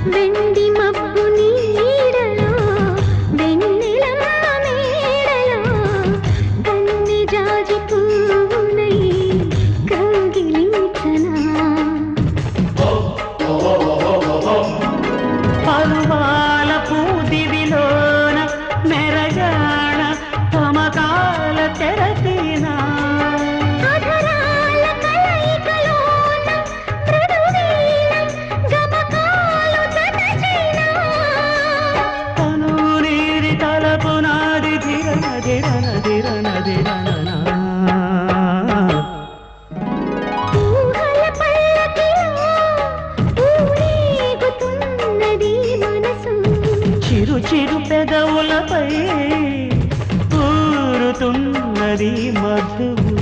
వెండి మబ్బు నీడలో వెన్నెలమ్మ మేడలో కన్నె జాజి పువ్వునై కౌగిలించనా పరువాల పూదివిలోన మెరగాణ తమకాల తెరతీనా అధరాల కలయికలోన మృదువీణ గమకాలు జతచేనా తను నీరి తలపు నాది ధిరణ ధిరణ ధిరణ ధిరణనా ఊహల పల్లకిలో ఊరేగుతున్నది మనసు చిరు చిరు పెదవులపై ఊరుతున్నది మధువు